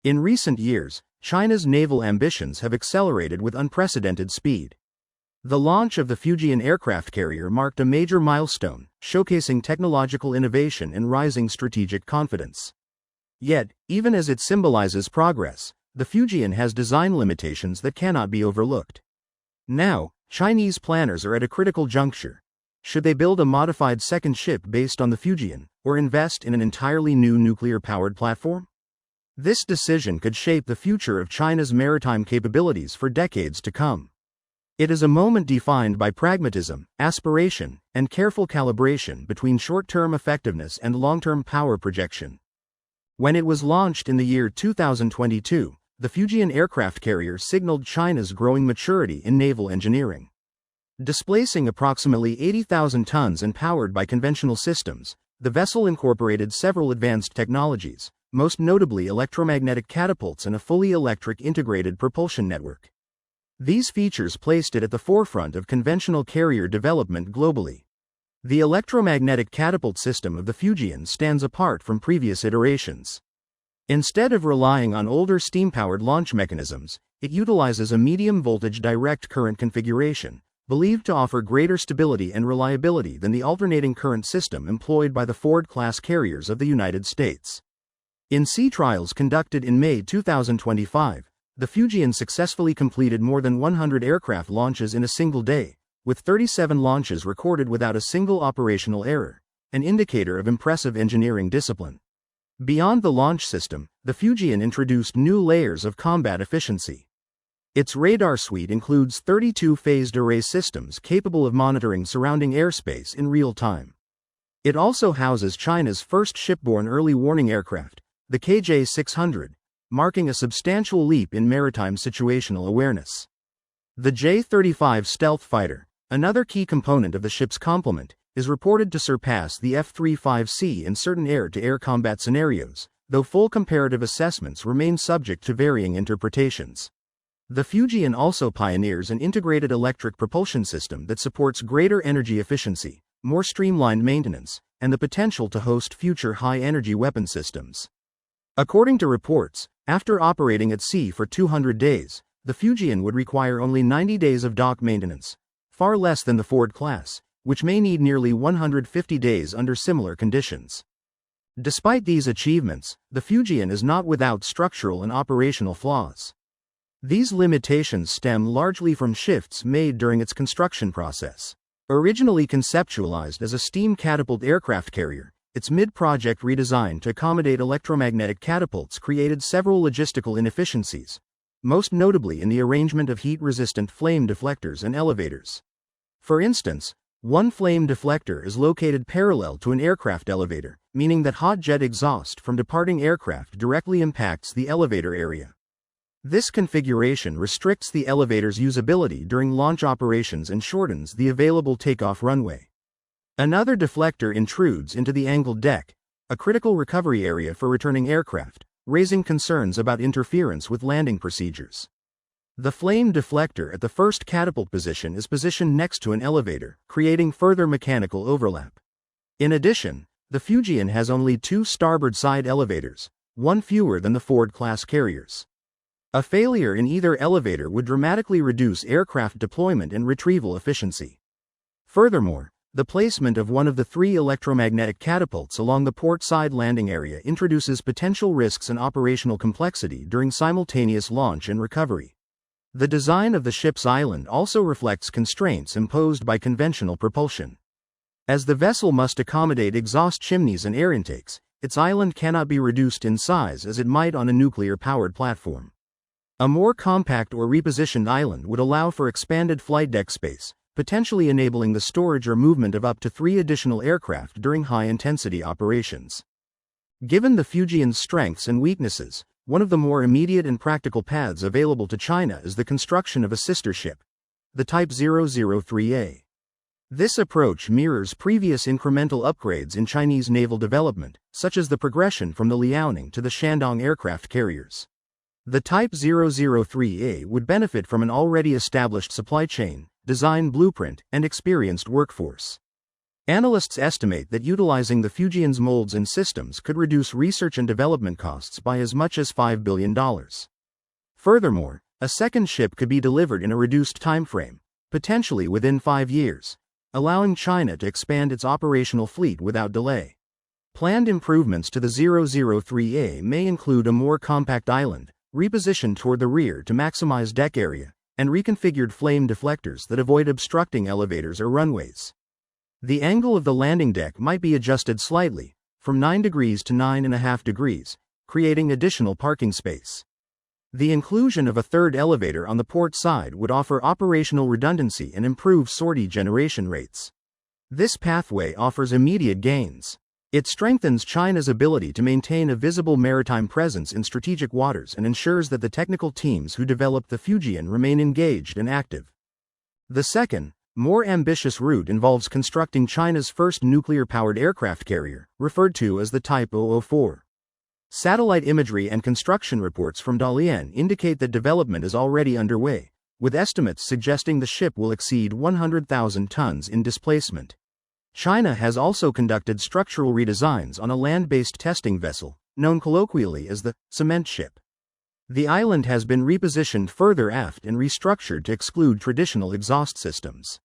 In recent years, China's naval ambitions have accelerated with unprecedented speed. The launch of the Fujian aircraft carrier marked a major milestone, showcasing technological innovation and rising strategic confidence. Yet, even as it symbolizes progress, the Fujian has design limitations that cannot be overlooked. Now, Chinese planners are at a critical juncture. Should they build a modified second ship based on the Fujian, or invest in an entirely new nuclear-powered platform? This decision could shape the future of China's maritime capabilities for decades to come. It is a moment defined by pragmatism, aspiration, and careful calibration between short-term effectiveness and long-term power projection. When it was launched in the year 2022, the Fujian aircraft carrier signaled China's growing maturity in naval engineering. Displacing approximately 80,000 tons and powered by conventional systems, the vessel incorporated several advanced technologies, most notably electromagnetic catapults and a fully electric integrated propulsion network. These features placed it at the forefront of conventional carrier development globally. The electromagnetic catapult system of the Fujian stands apart from previous iterations. Instead of relying on older steam-powered launch mechanisms, it utilizes a medium-voltage direct current configuration, believed to offer greater stability and reliability than the alternating current system employed by the Ford-class carriers of the United States. In sea trials conducted in May 2025, the Fujian successfully completed more than 100 aircraft launches in a single day, with 37 launches recorded without a single operational error, an indicator of impressive engineering discipline. Beyond the launch system, the Fujian introduced new layers of combat efficiency. Its radar suite includes 32 phased array systems capable of monitoring surrounding airspace in real time. It also houses China's first shipborne early warning aircraft, the KJ-600, marking a substantial leap in maritime situational awareness. The J-35 stealth fighter, another key component of the ship's complement, is reported to surpass the F-35C in certain air-to-air combat scenarios, though full comparative assessments remain subject to varying interpretations. The Fujian also pioneers an integrated electric propulsion system that supports greater energy efficiency, more streamlined maintenance, and the potential to host future high-energy weapon systems. According to reports, after operating at sea for 200 days, the Fujian would require only 90 days of dock maintenance, far less than the Ford class, which may need nearly 150 days under similar conditions. Despite these achievements, the Fujian is not without structural and operational flaws. These limitations stem largely from shifts made during its construction process. Originally conceptualized as a steam catapult aircraft carrier, its mid-project redesign to accommodate electromagnetic catapults created several logistical inefficiencies, most notably in the arrangement of heat-resistant flame deflectors and elevators. For instance, one flame deflector is located parallel to an aircraft elevator, meaning that hot jet exhaust from departing aircraft directly impacts the elevator area. This configuration restricts the elevator's usability during launch operations and shortens the available takeoff runway. Another deflector intrudes into the angled deck, a critical recovery area for returning aircraft, raising concerns about interference with landing procedures. The flame deflector at the first catapult position is positioned next to an elevator, creating further mechanical overlap. In addition, the Fujian has only 2 starboard side elevators, one fewer than the Ford-class carriers. A failure in either elevator would dramatically reduce aircraft deployment and retrieval efficiency. Furthermore, the placement of one of the 3 electromagnetic catapults along the port side landing area introduces potential risks and operational complexity during simultaneous launch and recovery. The design of the ship's island also reflects constraints imposed by conventional propulsion. As the vessel must accommodate exhaust chimneys and air intakes, its island cannot be reduced in size as it might on a nuclear-powered platform. A more compact or repositioned island would allow for expanded flight deck space, potentially enabling the storage or movement of up to 3 additional aircraft during high-intensity operations. Given the Fujian's strengths and weaknesses, one of the more immediate and practical paths available to China is the construction of a sister ship, the Type 003A. This approach mirrors previous incremental upgrades in Chinese naval development, such as the progression from the Liaoning to the Shandong aircraft carriers. The Type 003A would benefit from an already established supply chain, design blueprint, and experienced workforce. Analysts estimate that utilizing the Fujian's molds and systems could reduce research and development costs by as much as $5 billion. Furthermore, a second ship could be delivered in a reduced timeframe, potentially within 5 years, allowing China to expand its operational fleet without delay. Planned improvements to the 003A may include a more compact island, repositioned toward the rear to maximize deck area, and reconfigured flame deflectors that avoid obstructing elevators or runways. The angle of the landing deck might be adjusted slightly, from 9 degrees to 9.5 degrees, creating additional parking space. The inclusion of a third elevator on the port side would offer operational redundancy and improve sortie generation rates. This pathway offers immediate gains. It strengthens China's ability to maintain a visible maritime presence in strategic waters and ensures that the technical teams who developed the Fujian remain engaged and active. The second, more ambitious route involves constructing China's first nuclear-powered aircraft carrier, referred to as the Type 004. Satellite imagery and construction reports from Dalian indicate that development is already underway, with estimates suggesting the ship will exceed 100,000 tons in displacement. China has also conducted structural redesigns on a land-based testing vessel, known colloquially as the cement ship. The island has been repositioned further aft and restructured to exclude traditional exhaust systems.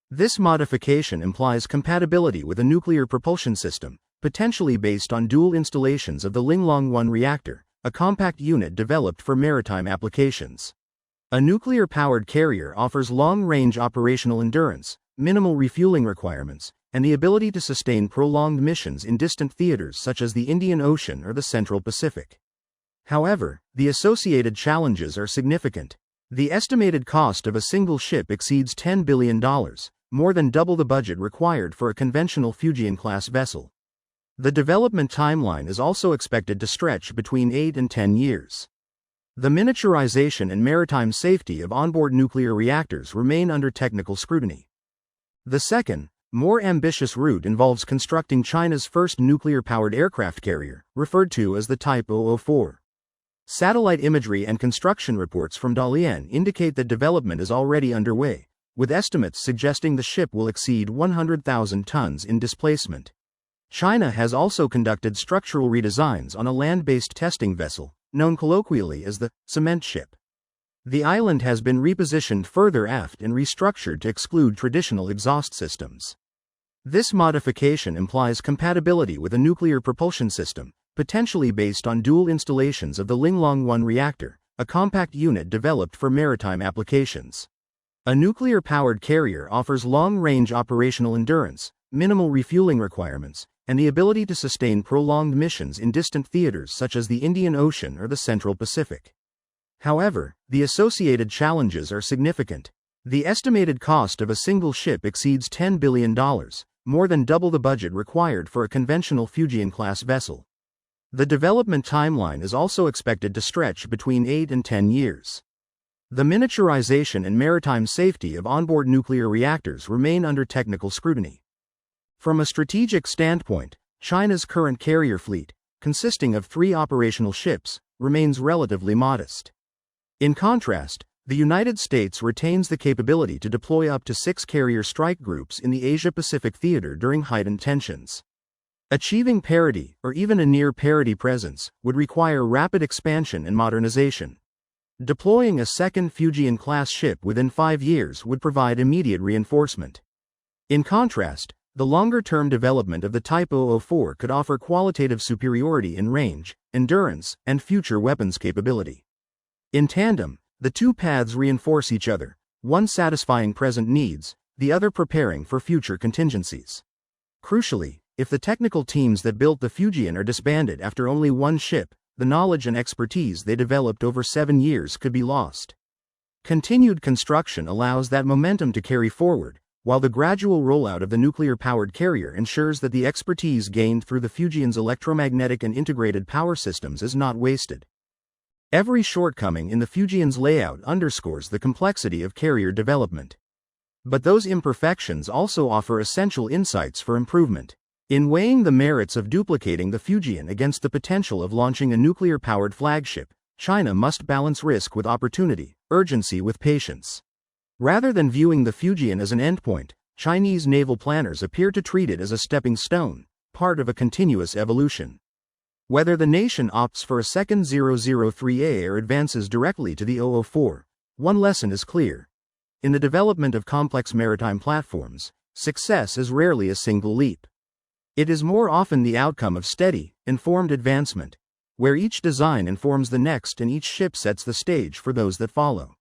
This modification implies compatibility with a nuclear propulsion system, potentially based on dual installations of the Linglong-1 reactor, a compact unit developed for maritime applications. A nuclear-powered carrier offers long-range operational endurance, minimal refueling requirements, and the ability to sustain prolonged missions in distant theaters such as the Indian Ocean or the Central Pacific. However, the associated challenges are significant. The estimated cost of a single ship exceeds $10 billion, more than double the budget required for a conventional Fujian-class vessel. The development timeline is also expected to stretch between 8 and 10 years. The miniaturization and maritime safety of onboard nuclear reactors remain under technical scrutiny. The second, more ambitious route involves constructing China's first nuclear-powered aircraft carrier, referred to as the Type 004. Satellite imagery and construction reports from Dalian indicate that development is already underway, with estimates suggesting the ship will exceed 100,000 tons in displacement. China has also conducted structural redesigns on a land-based testing vessel, known colloquially as the cement ship. The island has been repositioned further aft and restructured to exclude traditional exhaust systems. This modification implies compatibility with a nuclear propulsion system, potentially based on dual installations of the Linglong-1 reactor, a compact unit developed for maritime applications. A nuclear-powered carrier offers long-range operational endurance, minimal refueling requirements, and the ability to sustain prolonged missions in distant theaters such as the Indian Ocean or the Central Pacific. However, the associated challenges are significant. The estimated cost of a single ship exceeds $10 billion, more than double the budget required for a conventional Fujian-class vessel. The development timeline is also expected to stretch between 8 and 10 years. The miniaturization and maritime safety of onboard nuclear reactors remain under technical scrutiny. From a strategic standpoint, China's current carrier fleet, consisting of 3 operational ships, remains relatively modest. In contrast, the United States retains the capability to deploy up to 6 carrier strike groups in the Asia-Pacific theater during heightened tensions. Achieving parity, or even a near-parity presence, would require rapid expansion and modernization. Deploying a second Fujian-class ship within 5 years would provide immediate reinforcement. In contrast, the longer-term development of the Type 004 could offer qualitative superiority in range, endurance, and future weapons capability. In tandem, the two paths reinforce each other, one satisfying present needs, the other preparing for future contingencies. Crucially, if the technical teams that built the Fujian are disbanded after only one ship, the knowledge and expertise they developed over 7 years could be lost. Continued construction allows that momentum to carry forward, while the gradual rollout of the nuclear-powered carrier ensures that the expertise gained through the Fujian's electromagnetic and integrated power systems is not wasted. Every shortcoming in the Fujian's layout underscores the complexity of carrier development. But those imperfections also offer essential insights for improvement. In weighing the merits of duplicating the Fujian against the potential of launching a nuclear-powered flagship, China must balance risk with opportunity, urgency with patience. Rather than viewing the Fujian as an endpoint, Chinese naval planners appear to treat it as a stepping stone, part of a continuous evolution. Whether the nation opts for a second 003A or advances directly to the 004, one lesson is clear. In the development of complex maritime platforms, success is rarely a single leap. It is more often the outcome of steady, informed advancement, where each design informs the next and each ship sets the stage for those that follow.